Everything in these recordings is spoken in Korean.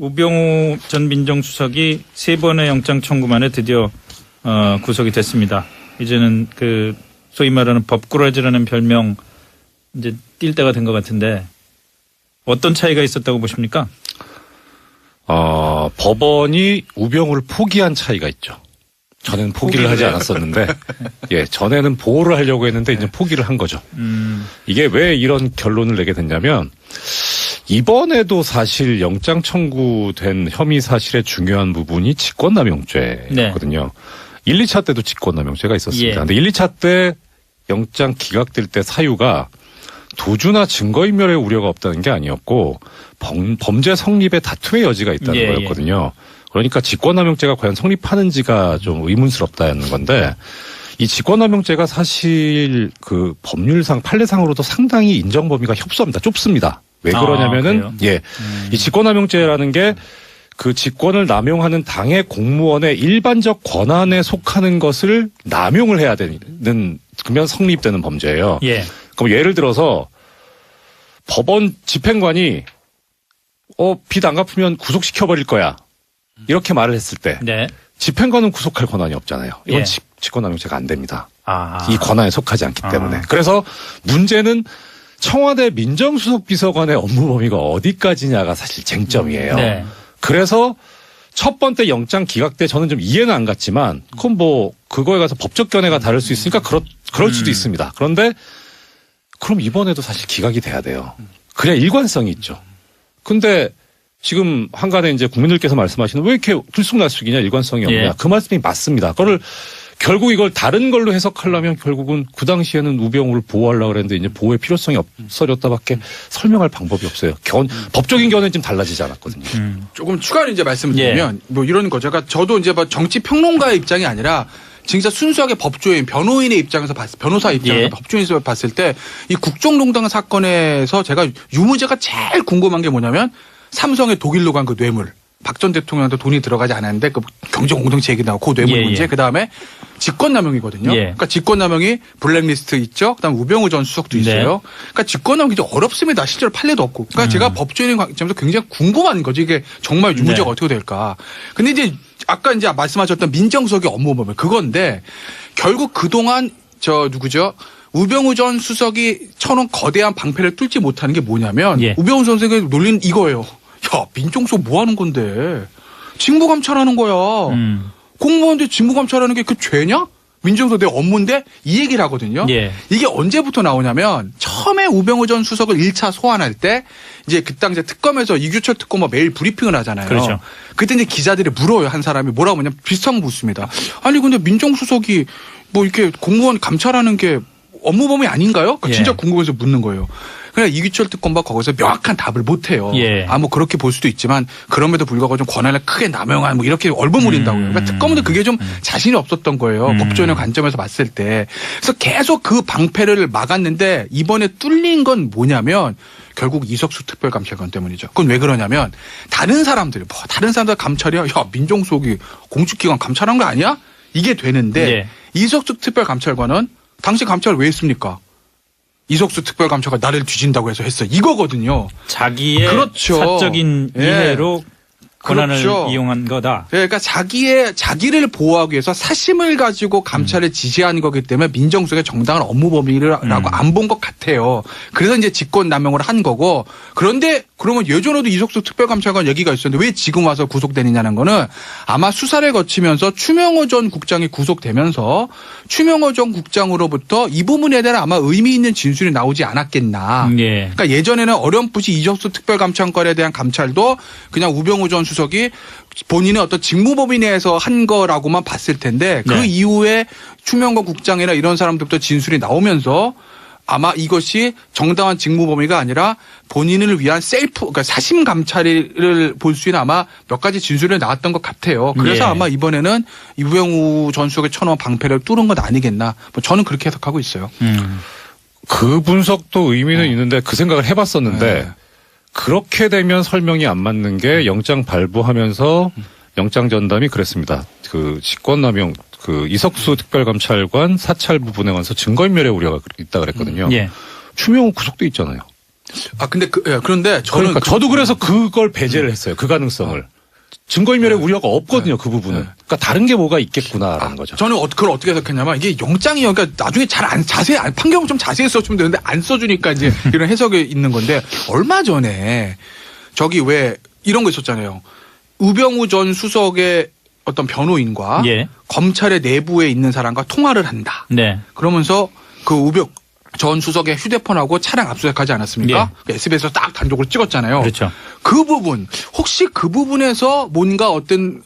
우병우 전 민정수석이 3번의 영장 청구 만에 드디어 구속이 됐습니다. 이제는 그 소위 말하는 법꾸라지라는 별명 이제 띌 때가 된 것 같은데 어떤 차이가 있었다고 보십니까? 법원이 우병우를 포기한 차이가 있죠. 전에는 포기를 하지 않았었는데, 예, 전에는 보호를 하려고 했는데 이제 포기를 한 거죠. 이게 왜 이런 결론을 내게 됐냐면, 이번에도 사실 영장 청구된 혐의 사실의 중요한 부분이 직권남용죄거든요. 네. 1, 2차 때도 직권남용죄가 있었습니다. 예. 근데 1, 2차 때 영장 기각될 때 사유가 도주나 증거인멸의 우려가 없다는 게 아니었고 범죄 성립에 다툼의 여지가 있다는 예, 거였거든요. 그러니까 직권남용죄가 과연 성립하는지가 좀 의문스럽다는 건데 이 직권남용죄가 사실 그 법률상 판례상으로도 상당히 인정 범위가 협소합니다. 좁습니다. 왜 그러냐면은 이 직권남용죄라는 게 그 직권을 남용하는 당의 공무원의 일반적 권한에 속하는 것을 남용을 해야 되는 그러면 성립되는 범죄예요. 예. 그럼 예를 들어서 법원 집행관이 빚 안 갚으면 구속시켜 버릴 거야. 이렇게 말을 했을 때 네. 집행관은 구속할 권한이 없잖아요. 이건 예. 직권남용죄가 안 됩니다. 아. 이 권한에 속하지 않기 때문에. 그래서 문제는 청와대 민정수석 비서관의 업무 범위가 어디까지냐가 사실 쟁점이에요. 네. 그래서 첫 번째 영장 기각 때 저는 좀 이해는 안 갔지만 그건 뭐 그거에 가서 법적 견해가 다를 수 있으니까 그럴 수도 있습니다. 그런데 그럼 이번에도 사실 기각이 돼야 돼요. 그래야 일관성이 있죠. 근데 지금 한간에 이제 국민들께서 말씀하시는 왜 이렇게 들쑥날쑥이냐 일관성이 없냐. 예. 그 말씀이 맞습니다. 그거를 결국 이걸 다른 걸로 해석하려면 결국은 그 당시에는 우병우를 보호하려고 그랬는데 이제 보호의 필요성이 없어졌다밖에 설명할 방법이 없어요. 법적인 견해는 좀 달라지지 않았거든요. 조금 추가로 이제 말씀을 드리면 뭐 이런 거죠. 그러니까 저도 이제 뭐 정치 평론가의 입장이 아니라 진짜 순수하게 법조인, 변호인의 입장에서 변호사 입장에서 법조인에서 봤을 때 이 국정농단 사건에서 제가 유무죄가 제일 궁금한 게 뭐냐면 삼성의 독일로 간 그 뇌물. 박 전 대통령한테 돈이 들어가지 않았는데 그 경제 공동체 얘기 나오고 그 뇌물 문제 그다음에 직권남용이거든요. 그러니까 직권남용이 블랙리스트 있죠. 그다음 우병우 전 수석도 있어요. 그러니까 직권남용이 좀 어렵습니다. 실제로 판례도 없고. 그러니까 제가 법조인의 관점에서 굉장히 궁금한 거죠. 이게 정말 유무죄가 어떻게 될까. 근데 이제 아까 이제 말씀하셨던 민정수석의 업무 범위 그건데 결국 그동안 누구죠? 우병우 전 수석이 쳐놓은 거대한 방패를 뚫지 못하는 게 뭐냐면 우병우 선생의 논리는 이거예요. 야, 민정수석 뭐 하는 건데? 직무감찰하는 거야. 공무원들 직무감찰하는 게 그 죄냐? 민정수석 내 업무인데 이 얘기를 하거든요. 이게 언제부터 나오냐면 처음에 우병우 전 수석을 1차 소환할 때 이제 그 당시에 특검에서 이규철 특검 매일 브리핑을 하잖아요. 그렇죠. 그때 이제 기자들이 물어요. 한 사람이 뭐라고 하냐면 비슷한 거 묻습니다. 아니 근데 민정수석이 뭐 이렇게 공무원 감찰하는 게 업무 범위 아닌가요? 그러니까 진짜 궁금해서 묻는 거예요. 그러니까 이규철 특검과 거기서 명확한 답을 못 해요. 뭐 그렇게 볼 수도 있지만 그럼에도 불구하고 좀 권한을 크게 남용한 뭐 이렇게 얼버무린다고요. 그러니까 특검도 그게 좀 자신이 없었던 거예요. 법조인의 관점에서 봤을 때. 그래서 계속 그 방패를 막았는데 이번에 뚫린 건 뭐냐면 결국 이석수 특별감찰관 때문이죠. 그건 왜 그러냐면 다른 사람들 감찰이야. 야, 민정수석이 공직기관 감찰한 거 아니야? 이게 되는데 이석수 특별감찰관은 당시 감찰을 왜 했습니까? 이석수 특별감찰관 나를 뒤진다고 해서 했어. 이거거든요. 자기의 사적인 이해로 권한을 이용한 거다. 그러니까 자기를 보호하기 위해서 사심을 가지고 감찰을 지시한 거기 때문에 민정수석의 정당한 업무 범위라고 안 본 것 같아요. 그래서 이제 직권남용을 한 거고 그런데 그러면 예전에도 이석수 특별감찰관 얘기가 있었는데 왜 지금 와서 구속되느냐는 거는 아마 수사를 거치면서 추명호 전 국장이 구속되면서 추명호 전 국장으로부터 이 부분에 대한 아마 의미 있는 진술이 나오지 않았겠나. 그러니까 예전에는 어렴풋이 이석수 특별감찰관에 대한 감찰도 그냥 우병우 전 수석이 본인의 어떤 직무범위 내에서 한 거라고만 봤을 텐데 그 이후에 추명호 국장이나 이런 사람들부터 진술이 나오면서 아마 이것이 정당한 직무범위가 아니라 본인을 위한 그러니까 사심 감찰을 볼 수 있는 아마 몇 가지 진술이 나왔던 것 같아요. 그래서 아마 이번에는 우병우 전 수석의 쳐놓은 방패를 뚫은 건 아니겠나. 뭐 저는 그렇게 해석하고 있어요. 그 분석도 의미는 있는데 그 생각을 해봤었는데 그렇게 되면 설명이 안 맞는 게 영장 발부하면서 영장 전담이 그랬습니다. 그 직권남용 그 이석수 특별감찰관 사찰 부분에 관해서 증거인멸의 우려가 있다 그랬거든요. 추명호 구속돼 있잖아요. 근데 그런데 저는 그러니까 저도 그래서 그걸 배제를 했어요. 그 가능성을. 증거인멸의 우려가 없거든요. 그 부분은. 그러니까 다른 게 뭐가 있겠구나라는 거죠. 저는 그걸 어떻게 해석했냐면 이게 영장이요. 그러니까 나중에 잘 안 자세히 판결을 좀 자세히 써주면 되는데 안 써주니까 이제 이런 해석이 있는 건데 얼마 전에 저기 왜 이런 거 있었잖아요. 우병우 전 수석의 어떤 변호인과 예. 검찰의 내부에 있는 사람과 통화를 한다. 네. 그러면서 그 우병 전 수석의 휴대폰하고 차량 압수수색하지 않았습니까? SBS에서 딱 단독으로 찍었잖아요. 그렇죠. 그 부분 혹시 그 부분에서 뭔가 어떤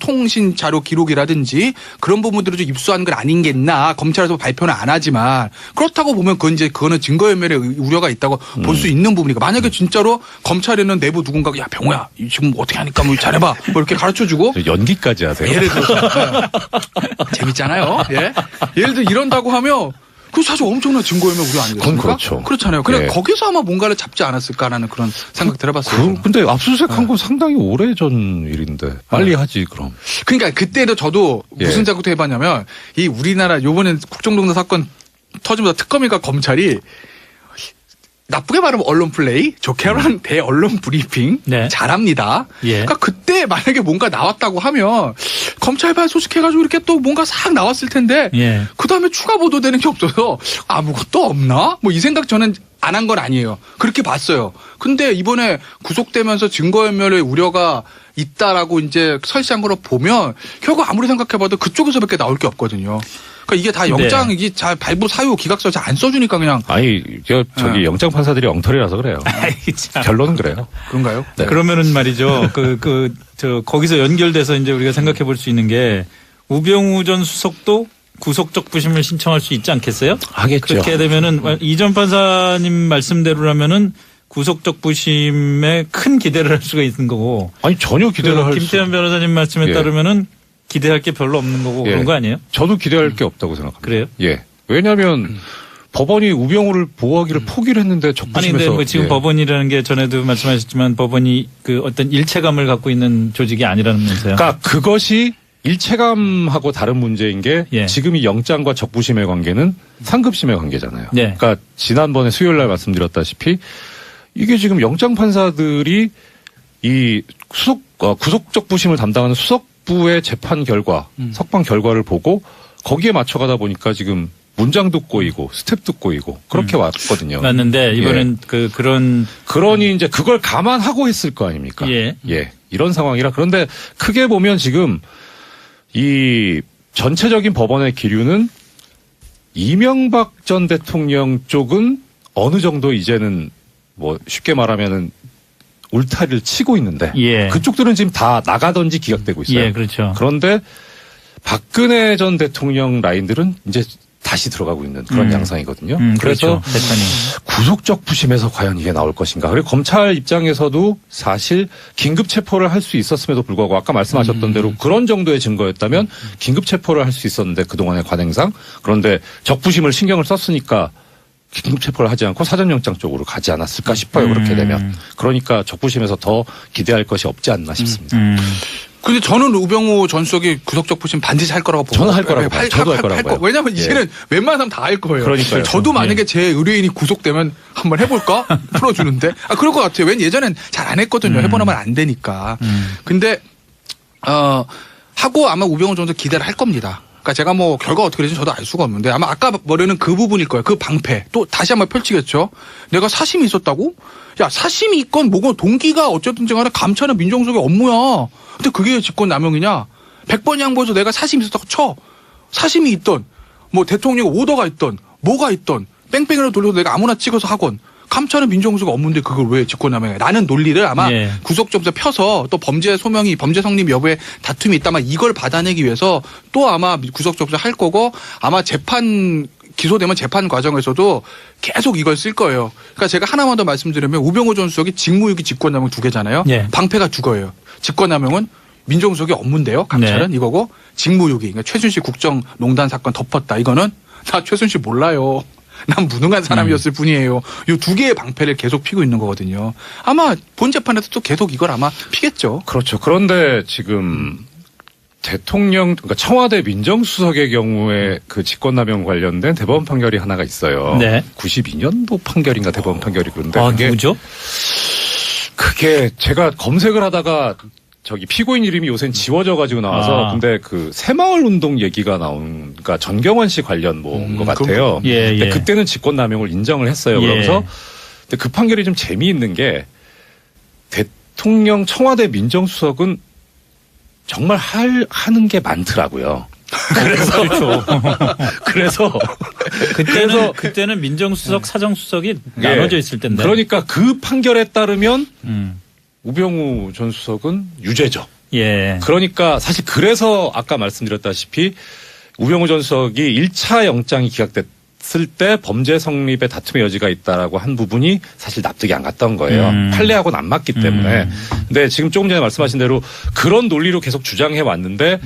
통신 자료 기록이라든지 그런 부분들을 좀 입수한 건 아닌겠나. 검찰에서 발표는 안 하지만 그렇다고 보면 그거는 증거인멸의 우려가 있다고 볼 수 있는 부분이니까 만약에 진짜로 검찰에는 내부 누군가가 야 병호야 지금 어떻게 하니까 뭐 잘해봐 뭐 이렇게 가르쳐주고 연기까지 하세요. 예를 들어서 재밌잖아요. 예. 예를 들어 이런다고 하면 그 사실 엄청난 증거인멸 우려 아니겠습니까? 그건 그렇죠. 그렇잖아요. 그래 예. 거기서 아마 뭔가를 잡지 않았을까라는 그런 생각 들어봤어요. 근데 압수수색한 건 상당히 오래전 일인데 빨리 하지 그럼. 그러니까 그때도 저도 무슨 예. 생각도 해봤냐면 이 우리나라 요번엔 국정농단 사건 터지면서 특검이가 검찰이 나쁘게 말하면 언론 플레이, 좋게 말하면 대언론 브리핑 네. 잘합니다. 예. 그러니까 그때 만약에 뭔가 나왔다고 하면 검찰발 소식해가지고 이렇게 또 뭔가 싹 나왔을 텐데 예. 그 다음에 추가 보도되는 게 없어서 아무것도 없나? 뭐 이 생각 저는 안 한 건 아니에요. 그렇게 봤어요. 근데 이번에 구속되면서 증거인멸의 우려가 있다라고 이제 설치한 거로 보면 결국 아무리 생각해봐도 그쪽에서밖에 나올 게 없거든요. 그러니까 이게 다 영장 네. 이게 잘 발부 사유 기각서 잘 안 써주니까 그냥 아니 저기 영장 판사들이 엉터리라서 그래요. 아이, 참. 결론은 그래요. 그런가요? 네. 그러면은 말이죠. 거기서 연결돼서 이제 우리가 생각해 볼 수 있는 게 우병우 전 수석도 구속적 부심을 신청할 수 있지 않겠어요? 하겠죠. 그렇게 되면은 이전 판사님 말씀대로라면은 구속적 부심에 큰 기대를 할 수가 있는 거고. 아니 전혀 기대를 할 수. 김태현 변호사님 말씀에 예. 따르면은 기대할 게 별로 없는 거고 예. 그런 거 아니에요? 저도 기대할 게 없다고 생각합니다. 그래요? 예. 왜냐하면 법원이 우병우를 보호하기를 포기를 했는데 아니 적부심에서 근데 뭐 지금 예. 법원이라는 게 전에도 말씀하셨지만 법원이 그 어떤 일체감을 갖고 있는 조직이 아니라면서요. 그러니까 그것이 일체감하고 다른 문제인 게 예. 지금 이 영장과 적부심의 관계는 상급심의 관계잖아요. 네. 그러니까 지난번에 수요일 날 말씀드렸다시피 이게 지금 영장 판사들이 이 구속적 부심을 담당하는 수석부의 재판 결과, 석방 결과를 보고 거기에 맞춰가다 보니까 지금 문장도 꼬이고 스텝도 꼬이고 그렇게 왔거든요. 맞는데 이번엔 그러니 이제 그걸 감안하고 했을 거 아닙니까? 예. 이런 상황이라 그런데 크게 보면 지금 이 전체적인 법원의 기류는 이명박 전 대통령 쪽은 어느 정도 이제는 뭐 쉽게 말하면은 울타리를 치고 있는데 예. 그쪽들은 지금 다 나가든지 기각되고 있어요. 예, 그렇죠. 그런데 박근혜 전 대통령 라인들은 이제 다시 들어가고 있는 그런 양상이거든요. 그래서 그렇죠. 재판이. 구속적 부심에서 과연 이게 나올 것인가. 그리고 검찰 입장에서도 사실 긴급 체포를 할 수 있었음에도 불구하고 아까 말씀하셨던 대로 그런 정도의 증거였다면 긴급 체포를 할 수 있었는데 그동안의 관행상 그런데 적부심을 신경을 썼으니까 긴급 체포를 하지 않고 사전영장 쪽으로 가지 않았을까 싶어요. 그렇게 되면. 그러니까 적부심에서 더 기대할 것이 없지 않나 싶습니다. 근데 저는 우병우 전 수석이 구속적 부심 반드시 할 거라고 보고. 저는 할 거라고 봐요. 저도 할 거라고 봐요. 왜냐면 예. 이제는 웬만한 사람 다 할 거예요. 그러니까요. 저도 만약에 예. 제 의뢰인이 구속되면 한번 해볼까? 풀어주는데. 그럴 것 같아요. 왠 예전엔 잘 안 했거든요. 해보면 안 되니까. 근데, 하고 아마 우병우 전 수석 기대를 할 겁니다. 그러니까 제가 뭐 결과 어떻게 될지 저도 알 수가 없는데 아마 아까 말하는 그 부분일 거예요. 그 방패. 또 다시 한번 펼치겠죠. 내가 사심이 있었다고? 야, 사심이 있건 뭐건 동기가 어쨌든 간에 감찰은 민정수석의 업무야. 근데 그게 직권남용이냐? 100번 양보해서 내가 사심이 있었다고 쳐. 사심이 있던 뭐 대통령 오더가 있던 뭐가 있던 뺑뺑이로 돌려서 내가 아무나 찍어서 하건 감찰은 민정수석 업무인데 그걸 왜 직권남용해? 라는 논리를 아마 예. 구속점에서 펴서 또 범죄 성립 여부에 다툼이 있다면 이걸 받아내기 위해서 또 아마 구속점에서 할 거고 아마 기소되면 재판 과정에서도 계속 이걸 쓸 거예요. 그러니까 제가 하나만 더 말씀드리면 우병우 전 수석이 직무유기 직권남용 2개잖아요. 예. 방패가 2거예요. 직권남용은 민정수석의 업무인데요. 감찰은 네. 이거고 직무유기. 그러니까 최순실 국정농단 사건 덮었다. 이거는 나 최순실 몰라요. 난 무능한 사람이었을 뿐이에요. 이 2개의 방패를 계속 피고 있는 거거든요. 아마 본 재판에서 또 계속 이걸 아마 피겠죠. 그렇죠. 그런데 지금 대통령, 그러니까 청와대 민정수석의 경우에 그 직권남용 관련된 대법원 판결이 하나가 있어요. 네. 92년도 판결인가 대법원 판결이 그런데. 아, 누구죠? 그게 제가 검색을 하다가 저기 피고인 이름이 요새는 지워져가지고 나와서 근데 그 새마을 운동 얘기가 나온, 그러니까 전경원 씨 관련 뭐인 것 같아요. 예, 근데 예. 그때는 직권남용을 인정을 했어요. 예. 그러면서 근데 그 판결이 좀 재미있는 게 대통령 청와대 민정수석은 정말 하는 게 많더라고요. 그래서 그래서 그때는 민정수석, 사정수석이 나눠져 있을 텐데. 그러니까 그 판결에 따르면 우병우 전 수석은 유죄죠. 예. 그러니까 사실 그래서 아까 말씀드렸다시피 우병우 전 수석이 1차 영장이 기각됐을 때 범죄 성립의 다툼의 여지가 있다라고 한 부분이 사실 납득이 안 갔던 거예요. 판례하고는 안 맞기 때문에. 근데 지금 조금 전에 말씀하신 대로 그런 논리로 계속 주장해 왔는데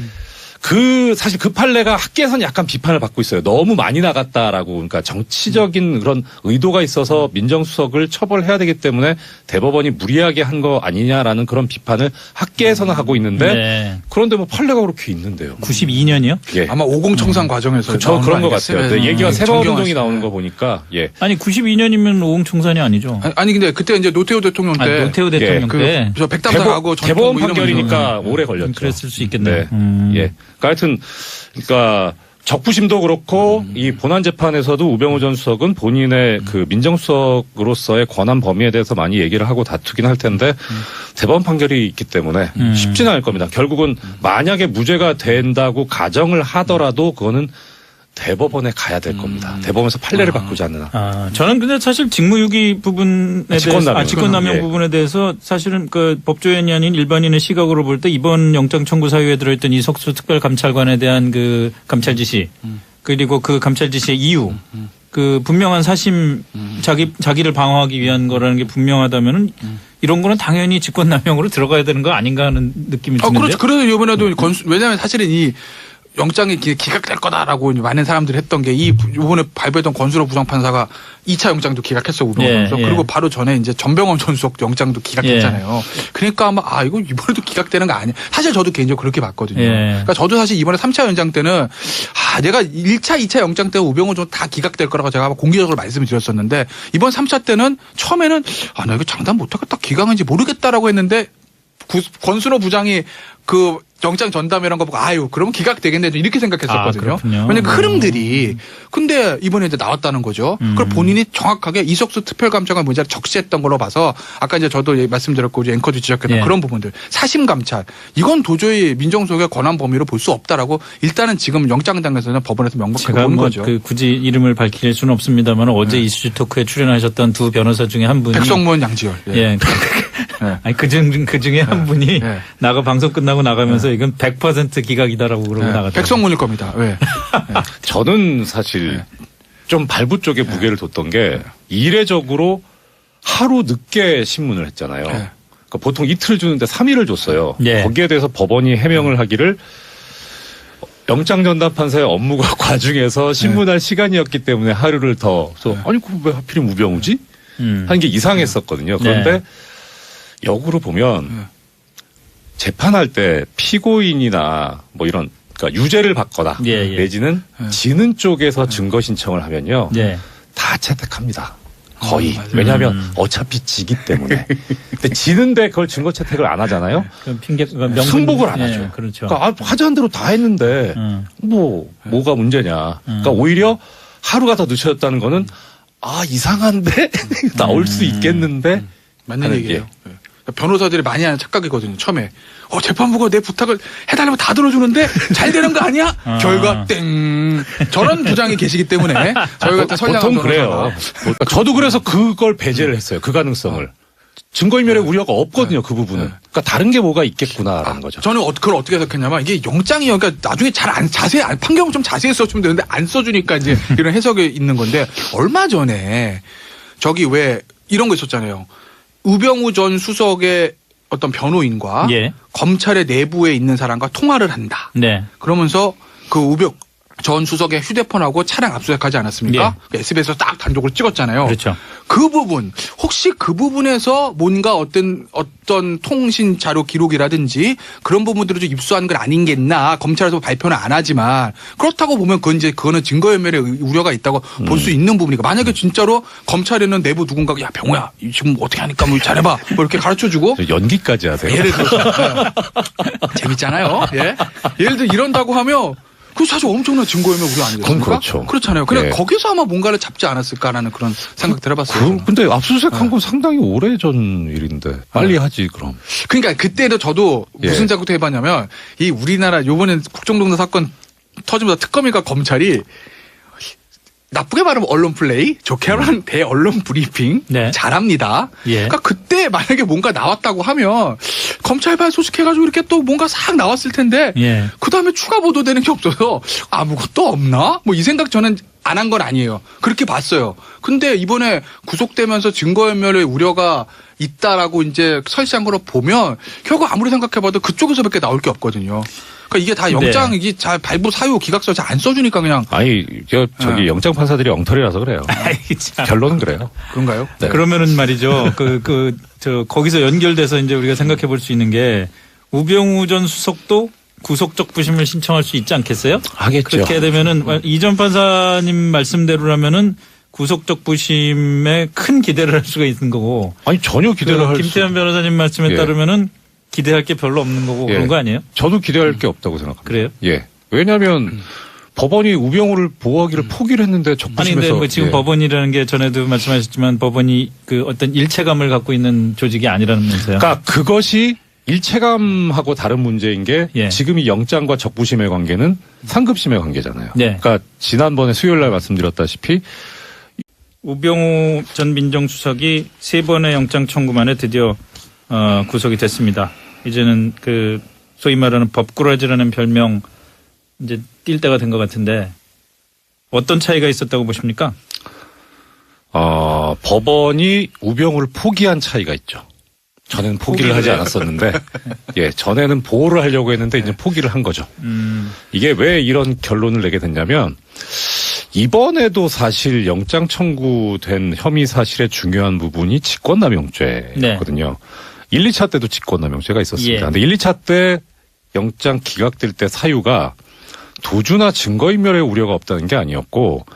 사실 그 판례가 학계에서는 약간 비판을 받고 있어요. 너무 많이 나갔다라고. 그러니까 정치적인 그런 의도가 있어서 민정수석을 처벌해야 되기 때문에 대법원이 무리하게 한 거 아니냐라는 그런 비판을 학계에서는 하고 있는데 네. 그런데 뭐 판례가 그렇게 있는데요. 92년이요? 예. 아마 50 청산 과정에서 저 그런 것 같아요. 네, 얘기가 새마을 정경환 운동이 씨. 나오는 거 보니까 예. 아니 92년이면 오공총산이 아니죠. 아니 근데 그때 이제 노태우 대통령 때 아, 노태우 대통령 때. 저 백담사하고 대법원 판결이니까 오래 걸렸죠. 그랬을 수 있겠네요. 네. 예. 그러니까 하여튼 그러니까 적부심도 그렇고 이 본안 재판에서도 우병우 전 수석은 본인의 그 민정수석으로서의 권한 범위에 대해서 많이 얘기를 하고 다투긴 할 텐데 대법원 판결이 있기 때문에 쉽지는 않을 겁니다. 결국은 만약에 무죄가 된다고 가정을 하더라도 그거는 대법원에 가야 될 겁니다. 대법원에서 판례를 바꾸지 않는 한. 아, 저는 근데 사실 직무유기 부분에 대해서, 직권남용 예. 부분에 대해서 사실은 그 법조인이 아닌 일반인의 시각으로 볼 때 이번 영장 청구 사유에 들어있던 이석수 특별감찰관에 대한 그 감찰 지시 그리고 그 감찰 지시의 이유 그 분명한 사심 자기를 방어하기 위한 거라는 게 분명하다면은 이런 거는 당연히 직권남용으로 들어가야 되는 거 아닌가 하는 느낌이 드는데. 그렇죠. 그래서 이번에도 왜냐하면 사실은 이 영장이 기각될 거다라고 많은 사람들이 했던 게 이번에 발표했던 권수로 부장판사가 2차 영장도 기각했어 우병우 전 수석. 그리고 바로 전에 이제 전병헌 전 수석 영장도 기각했잖아요. 그러니까 아마 이거 이번에도 기각되는 거 아니야. 사실 저도 개인적으로 그렇게 봤거든요. 그러니까 저도 사실 이번에 3차 연장 때는 내가 1차, 2차 영장 때 우병우 전 다 기각될 거라고 제가 공개적으로 말씀을 드렸었는데 이번 3차 때는 처음에는 나 이거 장담 못하겠다 기각한지 모르겠다라고 했는데 권순호 부장이 그 영장 전담이란 거 보고 그러면 기각되겠네 이렇게 생각했었거든요. 왜냐면 흐름들이 근데 이번에 이제 나왔다는 거죠. 그걸 본인이 정확하게 이석수 특별감찰관 문제를 적시했던 걸로 봐서 아까 이제 저도 말씀드렸고 이제 앵커도 지적했던 그런 부분들 사심 감찰 이건 도저히 민정수석의 권한 범위로 볼 수 없다라고 일단은 지금 영장당에서는 법원에서 명백하게 보는 거죠. 그 굳이 이름을 밝힐 수는 없습니다만 어제 이슈 토크에 출연하셨던 두 변호사 중에 한 분이 백성문 양지열. 예. 아니 그 중에 한 분이 방송 끝나고 나가면서 이건 100% 기각이다라고 그러고 나갔다. 백성문일 겁니다. 저는 사실 좀 발부 쪽에 무게를 뒀던 게 이례적으로 하루 늦게 신문을 했잖아요. 그러니까 보통 이틀 주는데 3일을 줬어요. 거기에 대해서 법원이 해명을 하기를 영장 전담 판사의 업무가 과중해서 신문할 시간이었기 때문에 하루를 더. 아니 왜 하필이면 우병우지? 하는 게 이상했었거든요. 그런데 역으로 보면 재판할 때 피고인이나 뭐 이런 그러니까 유죄를 받거나 내지는 지는 쪽에서 증거 신청을 하면요 다 채택합니다. 거의. 왜냐하면 어차피 지기 때문에. 근데 지는데 그걸 증거 채택을 안 하잖아요. 승복을 안 하죠. 그렇죠. 그러니까 하자는 대로 다 했는데 뭐가 문제냐. 그러니까 오히려 하루가 더 늦춰졌다는 거는 이상한데 나올 수 있겠는데 맞는 얘기예요. 변호사들이 많이 하는 착각이거든요. 처음에 재판부가 내 부탁을 해달라면 다 들어주는데 잘 되는 거 아니야? 결과 땡. 저런 부장이 계시기 때문에 저희 같은 선량한 보통 그래요. 저도 그래서 그걸 배제를 했어요. 그 가능성을. 증거인멸의 우려가 없거든요. 그 부분은. 그러니까 다른 게 뭐가 있겠구나라는 거죠. 저는 그걸 어떻게 해석했냐면 이게 영장이요. 그러니까 나중에 잘 자세히 판결은 좀 자세히 써주면 되는데 안 써주니까 이제 이런 해석이 있는 건데 얼마 전에 저기 왜 이런 거 있었잖아요. 우병우 전 수석의 어떤 변호인과 검찰의 내부에 있는 사람과 통화를 한다. 그러면서 그 전 수석의 휴대폰하고 차량 압수수색하지 않았습니까? SBS에서 딱 단독으로 찍었잖아요. 그렇죠. 그 부분 혹시 그 부분에서 뭔가 어떤 통신 자료 기록이라든지 그런 부분들을 좀 입수한 건 아닌겠나 검찰에서 발표는 안 하지만 그렇다고 보면 그거는 증거인멸의 우려가 있다고 볼 수 있는 부분이니까 만약에 진짜로 검찰에는 내부 누군가가 야 병호야 지금 어떻게 하니까 뭐 잘해봐 뭐 이렇게 가르쳐주고 연기까지 하세요. 예를 들어서 재밌잖아요. 예. 예를 들어 이런다고 하면 그 사실 엄청난 증거인멸 우려 아니겠습니까? 그건 그렇죠. 그렇잖아요. 그래 예. 거기서 아마 뭔가를 잡지 않았을까라는 그런 생각 들어봤어요. 근데 압수수색한 건 상당히 오래전 일인데 빨리 하지 그럼. 그러니까 그때도 저도 무슨 예. 생각도 해봤냐면 이 우리나라 요번에 국정농단 사건 터지면서 특검이가 검찰이 나쁘게 말하면 언론 플레이, 좋게 말하면 대언론 브리핑 네. 잘합니다. 예. 그러니까 그때 만약에 뭔가 나왔다고 하면 검찰발 소식해가지고 이렇게 또 뭔가 싹 나왔을 텐데 예. 그 다음에 추가 보도되는 게 없어서 아무것도 없나? 뭐 이 생각 저는 안 한 건 아니에요. 그렇게 봤어요. 근데 이번에 구속되면서 증거인멸의 우려가 있다라고 이제 설치한 거로 보면 결국 아무리 생각해봐도 그쪽에서밖에 나올 게 없거든요. 그러니까 이게 다 영장 이게 잘 발부 사유 기각서 잘 안 써주니까 그냥 아니 저기 영장 판사들이 엉터리라서 그래요. 아이, 참. 결론은 그래요. 그런가요? 네. 그러면은 말이죠. 거기서 연결돼서 이제 우리가 생각해 볼 수 있는 게 우병우 전 수석도 구속적 부심을 신청할 수 있지 않겠어요? 하겠죠. 그렇게 되면은 이전 판사님 말씀대로라면은 구속적 부심에 큰 기대를 할 수가 있는 거고. 아니 전혀 기대를 할 수. 김태현 변호사님 말씀에 예. 따르면은 기대할 게 별로 없는 거고 예. 그런 거 아니에요? 저도 기대할 게 없다고 생각합니다. 그래요? 예. 왜냐하면 법원이 우병우를 보호하기를 포기를 했는데 아니 적부심에서 근데 뭐 지금 예. 법원이라는 게 전에도 말씀하셨지만 법원이 그 어떤 일체감을 갖고 있는 조직이 아니라면서요. 그러니까 그것이 일체감하고 다른 문제인 게 예. 지금 이 영장과 적부심의 관계는 상급심의 관계잖아요. 네. 그러니까 지난번에 수요일 날 말씀드렸다시피 우병우 전 민정수석이 3번의 영장 청구만에 드디어 구속이 됐습니다. 이제는 그 소위 말하는 법꾸라지라는 별명 이제 띌 때가 된 것 같은데 어떤 차이가 있었다고 보십니까? 법원이 우병우를 포기한 차이가 있죠. 전에는 포기를 하지 않았었는데, 예, 전에는 보호를 하려고 했는데 이제 포기를 한 거죠. 이게 왜 이런 결론을 내게 됐냐면, 이번에도 사실 영장 청구된 혐의 사실의 중요한 부분이 직권남용죄거든요. 1, 2차 때도 직권남용죄가 있었습니다. 예. 근데 1, 2차 때 영장 기각될 때 사유가 도주나 증거인멸의 우려가 없다는 게 아니었고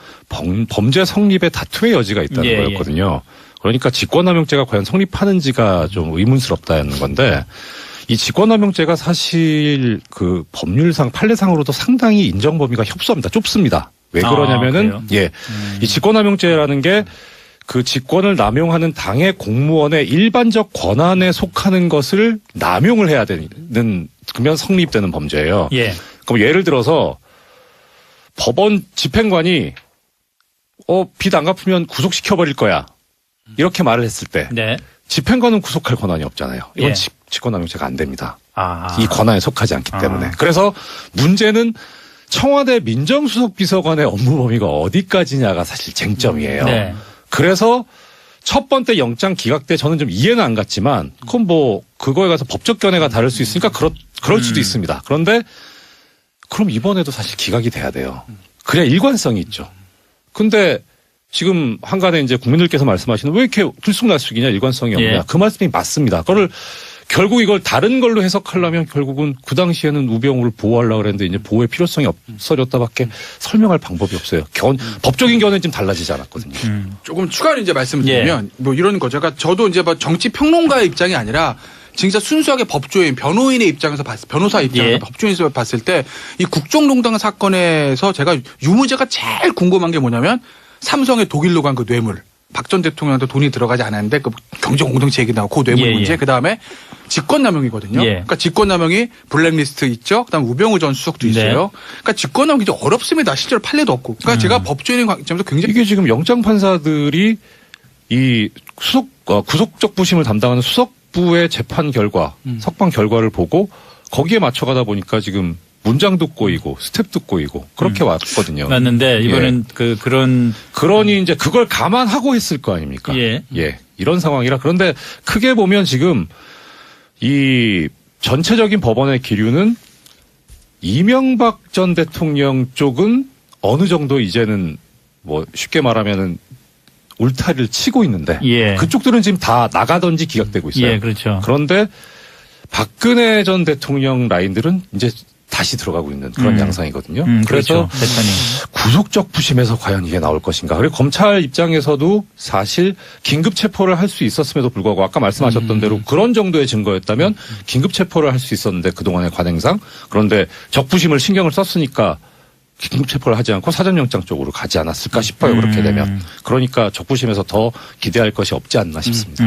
범죄 성립의 다투의 여지가 있다는 예, 거였거든요. 그러니까 직권남용죄가 과연 성립하는지가 좀 의문스럽다는 건데 이 직권남용죄가 사실 그 법률상 판례상으로도 상당히 인정 범위가 협소합니다. 좁습니다. 왜 그러냐면은 그래요? 이 직권남용죄라는 게 그 직권을 남용하는 당의 공무원의 일반적 권한에 속하는 것을 남용을 해야 되는 그러면 성립되는 범죄예요. 예. 그럼 예를 들어서 법원 집행관이 빚 안 갚으면 구속시켜 버릴 거야. 이렇게 말을 했을 때 네. 집행관은 구속할 권한이 없잖아요. 이건 예. 직권남용죄가 안 됩니다. 아. 이 권한에 속하지 않기 때문에. 그래서 문제는 청와대 민정수석 비서관의 업무 범위가 어디까지냐가 사실 쟁점이에요. 네. 그래서 첫 번째 영장 기각 때 저는 좀 이해는 안 갔지만 그건 뭐 그거에 가서 법적 견해가 다를 수 있으니까 그럴 수도 있습니다. 그런데 그럼 이번에도 사실 기각이 돼야 돼요. 그래야 일관성이 있죠. 근데 지금 한간에 이제 국민들께서 말씀하시는 왜 이렇게 들쑥날쑥이냐 일관성이 없냐. 예. 그 말씀이 맞습니다. 그거를 결국 이걸 다른 걸로 해석하려면 결국은 그 당시에는 우병우를 보호하려고 그랬는데 이제 보호의 필요성이 없어졌다밖에 설명할 방법이 없어요. 법적인 견해는 좀 달라지지 않았거든요. 조금 추가로 이제 말씀을 드리면 뭐 이런 거 저도 이제 뭐 정치 평론가의 입장이 아니라 진짜 순수하게 법조인 변호인의 입장에서 변호사 입장에서 법조인에서 봤을 때 이 국정농단 사건에서 제가 유무죄가 제일 궁금한 게 뭐냐면 삼성의 독일로 간 그 뇌물. 박 전 대통령한테 돈이 들어가지 않았는데 그 경제 공동체 얘기 나오고 그 뇌물 문제 그다음에 직권남용이거든요. 그러니까 직권남용이 블랙리스트 있죠. 그다음 우병우 전 수석도 있어요. 그러니까 직권남용이 좀 어렵습니다. 실제로 판례도 없고. 그러니까 제가 법조인의 관점에서 굉장히 이게 지금 영장 판사들이 이 구속적 부심을 담당하는 수석부의 재판 결과, 석방 결과를 보고 거기에 맞춰가다 보니까 지금 문장도 꼬이고 스텝도 꼬이고 그렇게 왔거든요. 맞는데 이번엔 그러니 이제 그걸 감안하고 했을 거 아닙니까? 예. 이런 상황이라 그런데 크게 보면 지금 이 전체적인 법원의 기류는 이명박 전 대통령 쪽은 어느 정도 이제는 뭐 쉽게 말하면은 울타리를 치고 있는데 예. 그쪽들은 지금 다 나가든지 기각되고 있어요. 예, 그렇죠. 그런데 박근혜 전 대통령 라인들은 이제 다시 들어가고 있는 그런 양상이거든요. 그렇죠. 그래서 대판이. 구속적 부심에서 과연 이게 나올 것인가. 그리고 검찰 입장에서도 사실 긴급 체포를 할 수 있었음에도 불구하고 아까 말씀하셨던 대로 그런 정도의 증거였다면 긴급 체포를 할 수 있었는데 그동안의 관행상. 그런데 적부심을 신경을 썼으니까 긴급 체포를 하지 않고 사전영장 쪽으로 가지 않았을까 싶어요. 그렇게 되면. 그러니까 적부심에서 더 기대할 것이 없지 않나 싶습니다.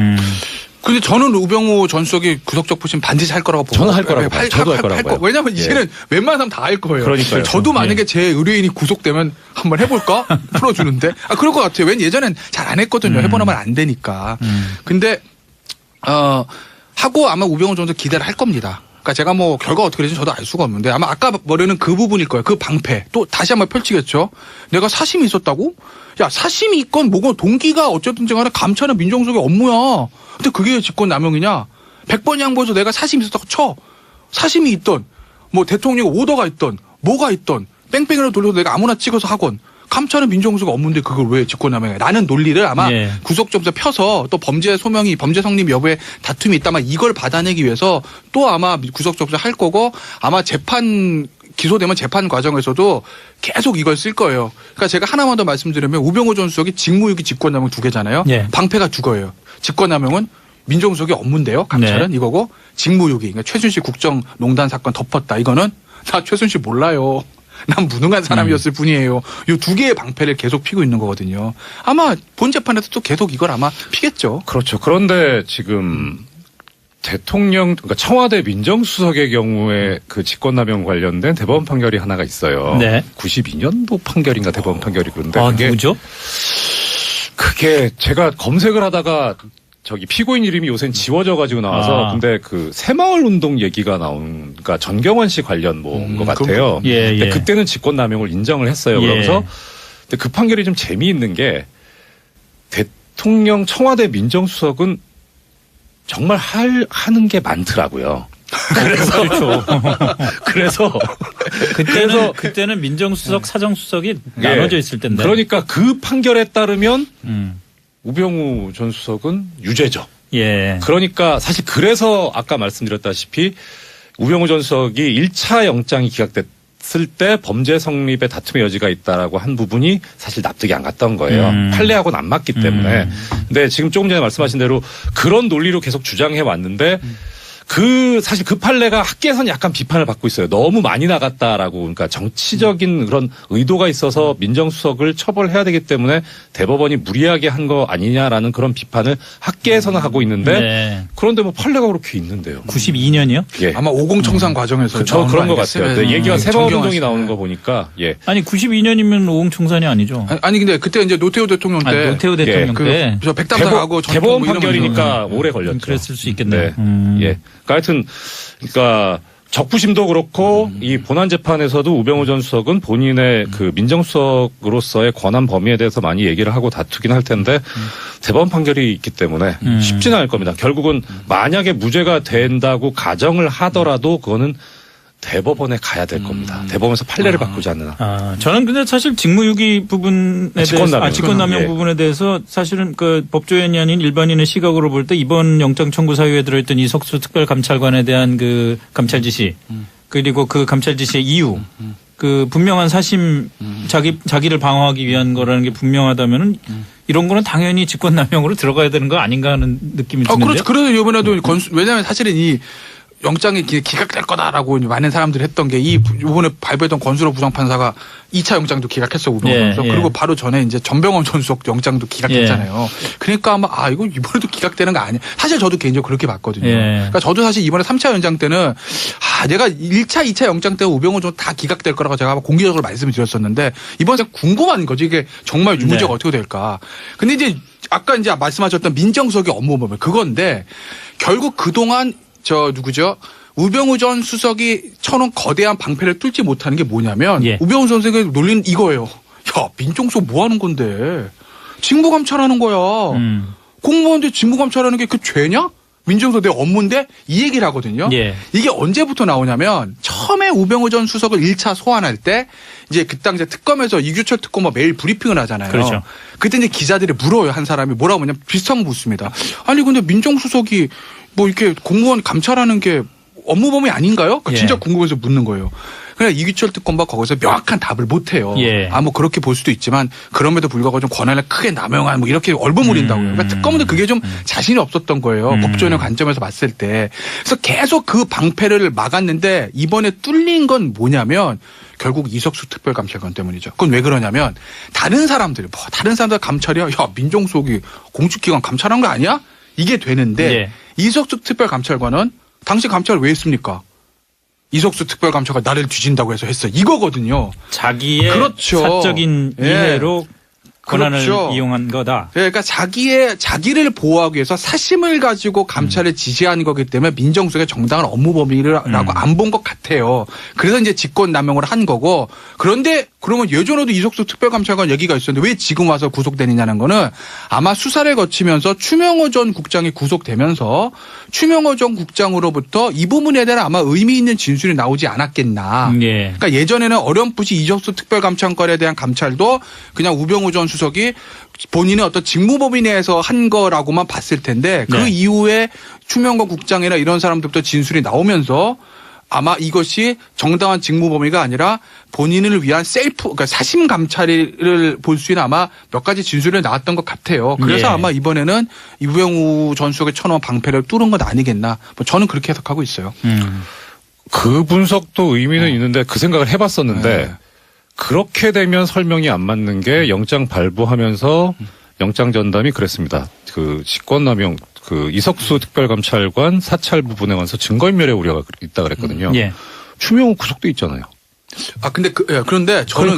근데 저는 우병우 전 수석이 구속적 부심 반드시 할 거라고 보고. 저는 할 거라고 봐요. 저도 할 거라고 봐요. 왜냐면 예. 이제는 웬만하면 다 할 거예요. 그러니까요. 저도 만약에 제 의뢰인이 구속되면 한번 해볼까? 풀어주는데. 그럴 것 같아요. 왠 예전엔 잘 안 했거든요. 해보나면 안 되니까. 근데, 하고 아마 우병우 전 수석 기대를 할 겁니다. 그러니까 제가 뭐 결과 어떻게 될지 저도 알 수가 없는데 아마 아까 말하는 그 부분일 거예요. 그 방패. 또 다시 한번 펼치겠죠. 내가 사심이 있었다고? 야, 사심이 있건 뭐건 동기가 어쨌든 간에 감찰은 민정수석의 업무야. 근데 그게 직권남용이냐? 100번 양보해서 내가 사심이 있었다고 쳐. 사심이 있던 뭐 대통령 오더가 있던 뭐가 있던 뺑뺑이로 돌려서 내가 아무나 찍어서 하건 감찰은 민정수석 업무인데 그걸 왜 직권남용해? 라는 논리를 아마 예. 구속점에서 펴서 또 범죄 소명이 범죄 성립 여부에 다툼이 있다만 이걸 받아내기 위해서 또 아마 구속점에서 할 거고 아마 재판 기소되면 재판 과정에서도 계속 이걸 쓸 거예요. 그러니까 제가 하나만 더 말씀드리면 우병우 전 수석이 직무유기 직권남용 두 개잖아요. 예. 방패가 두 거예요. 직권남용은 민정수석의 업무인데요. 감찰은 네. 이거고 직무유기. 그러니까 최순실 국정농단 사건 덮었다. 이거는 나 최순실 몰라요. 난 무능한 사람이었을 뿐이에요. 이 두 개의 방패를 계속 피고 있는 거거든요. 아마 본 재판에서 또 계속 이걸 아마 피겠죠. 그렇죠. 그런데 지금 대통령, 그러니까 청와대 민정수석의 경우에 그 직권남용 관련된 대법원 판결이 하나가 있어요. 네. 92년도 판결인가 대법원 판결이 그런데 누구죠? 그게 제가 검색을 하다가 저기 피고인 이름이 요새는 지워져 가지고 나와서 근데 그 새마을 운동 얘기가 나온 그러니까 전경원 씨 관련 뭐인 것 같아요. 예, 근데 예. 그때는 직권남용을 인정을 했어요. 예. 그러면서 근데 그 판결이 좀 재미있는 게 대통령 청와대 민정수석은 정말 하는 게 많더라고요. 그래서 그래서 그때는 민정수석, 사정수석이 나눠져 있을 텐데. 그러니까 그 판결에 따르면 우병우 전 수석은 유죄죠. 예. 그러니까 사실 그래서 아까 말씀드렸다시피 우병우 전 수석이 1차 영장이 기각됐을 때 범죄 성립의 다툼의 여지가 있다라고 한 부분이 사실 납득이 안 갔던 거예요. 판례하고는 안 맞기 때문에. 근데 지금 조금 전에 말씀하신 대로 그런 논리로 계속 주장해 왔는데 사실 그 판례가 학계에서는 약간 비판을 받고 있어요. 너무 많이 나갔다라고. 그러니까 정치적인 그런 의도가 있어서 민정수석을 처벌해야 되기 때문에 대법원이 무리하게 한 거 아니냐라는 그런 비판을 학계에서는 하고 있는데 네. 그런데 뭐 판례가 그렇게 있는데요. 92년이요? 예. 아마 50 청산 과정에서 저 그런 것 같아요. 네, 얘기가 새마을 정경환 운동이 씨. 나오는 거 보니까 예. 아니 92년이면 오공총산이 아니죠. 아니 근데 그때 이제 노태우 대통령 때 노태우 대통령 때. 저 백담사 가고 대법원 뭐 이런 판결이니까 오래 걸렸죠. 그랬을 수 있겠네요. 네. 예. 그러니까 하여튼 그러니까 적부심도 그렇고 이 본안 재판에서도 우병우 전 수석은 본인의 그 민정수석으로서의 권한 범위에 대해서 많이 얘기를 하고 다투긴 할 텐데 대법원 판결이 있기 때문에 쉽지는 않을 겁니다. 결국은 만약에 무죄가 된다고 가정을 하더라도 그거는 대법원에 가야 될 겁니다. 대법원에서 판례를 바꾸지 않는 한. 저는 근데 사실 직무유기 부분에 직권남용. 직권남용 예. 부분에 대해서 사실은 그 법조인이 아닌 일반인의 시각으로 볼 때 이번 영장 청구 사유에 들어있던 이석수 특별감찰관에 대한 그 감찰 지시 그리고 그 감찰 지시의 이유 그 분명한 사심 자기를 방어하기 위한 거라는 게 분명하다면은 이런 거는 당연히 직권남용으로 들어가야 되는 거 아닌가 하는 느낌이 드는데. 그렇죠. 그래서 이번에도 왜냐하면 사실은 이 영장이 기각될 거다라고 많은 사람들이 했던 게 이번에 발부했던 권수로 부장판사가 2차 영장도 기각했어 우병우 전 수석. 그리고 바로 전에 이제 전병헌 전 수석 영장도 기각했잖아요. 그러니까 아마 이거 이번에도 기각되는 거 아니야. 사실 저도 개인적으로 그렇게 봤거든요. 그러니까 저도 사실 이번에 3차 연장 때는 내가 1차, 2차 영장 때 우병우 전 다 기각될 거라고 제가 공개적으로 말씀을 드렸었는데 이번에 궁금한 거지 이게 정말 유무죄가 어떻게 될까. 근데 이제 아까 이제 말씀하셨던 민정수석의 업무 보면 그건데 결국 그동안 누구죠? 우병우 전 수석이 쳐놓은 거대한 방패를 뚫지 못하는 게 뭐냐면 우병우 선생의 논리는 이거예요. 야, 민정수석 뭐 하는 건데? 직무감찰하는 거야. 공무원들 직무감찰하는 게 그 죄냐? 민정수석 내 업무인데 이 얘기를 하거든요. 예. 이게 언제부터 나오냐면 처음에 우병우 전 수석을 1차 소환할 때 이제 그 당시에 특검에서 이규철 특검과 매일 브리핑을 하잖아요. 그렇죠. 그때 이제 기자들이 물어요. 한 사람이 뭐라고 하냐면 비슷한 거 묻습니다. 아니 근데 민정수석이 뭐 이렇게 공무원 감찰하는 게 업무 범위 아닌가요? 그러니까 예. 진짜 궁금해서 묻는 거예요. 그냥 이규철 특검과 거기서 명확한 답을 못 해요. 예. 뭐 그렇게 볼 수도 있지만 그럼에도 불구하고 좀 권한을 크게 남용한 뭐 이렇게 얼버무린다고요. 그러니까 특검도 그게 좀 자신이 없었던 거예요. 법조인의 관점에서 봤을 때. 그래서 계속 그 방패를 막았는데 이번에 뚫린 건 뭐냐면 결국 이석수 특별감찰관 때문이죠. 그건 왜 그러냐면 다른 사람들 감찰이야. 야, 민정수석이 공직기관 감찰한 거 아니야? 이게 되는데 예. 이석수 특별감찰관은 당시 감찰을 왜 했습니까? 이석수 특별감찰관 나를 뒤진다고 해서 했어. 이거거든요. 자기의 그렇죠. 사적인 예. 이해로 권한을 그렇죠. 이용한 거다. 그러니까 자기를 보호하기 위해서 사심을 가지고 감찰을 지시한 거기 때문에 민정수석의 정당한 업무 범위라고 안 본 것 같아요. 그래서 이제 직권남용을 한 거고 그런데 그러면 예전에도 이석수 특별감찰관 얘기가 있었는데 왜 지금 와서 구속되느냐는 거는 아마 수사를 거치면서 추명호 전 국장이 구속되면서 추명호 전 국장으로부터 이 부분에 대한 아마 의미 있는 진술이 나오지 않았겠나. 예. 그러니까 예전에는 어렴풋이 이석수 특별감찰관에 대한 감찰도 그냥 우병우 전 수석이 본인의 어떤 직무범위 내에서 한 거라고만 봤을 텐데 그 네. 이후에 추명호 국장이나 이런 사람들부터 진술이 나오면서 아마 이것이 정당한 직무범위가 아니라 본인을 위한 그러니까 사심 감찰을 볼 수 있는 아마 몇 가지 진술이 나왔던 것 같아요. 그래서 예. 아마 이번에는 우병우 전 수석의 쳐놓은 방패를 뚫은 건 아니겠나. 뭐 저는 그렇게 해석하고 있어요. 그 분석도 의미는 있는데 그 생각을 해봤었는데 네. 그렇게 되면 설명이 안 맞는 게 영장 발부하면서 영장 전담이 그랬습니다. 그 직권남용 그 이석수 특별감찰관 사찰 부분에 관해서 증거인멸의 우려가 있다 그랬거든요. 예. 추명호 구속돼 있잖아요. 근데 그런데 저는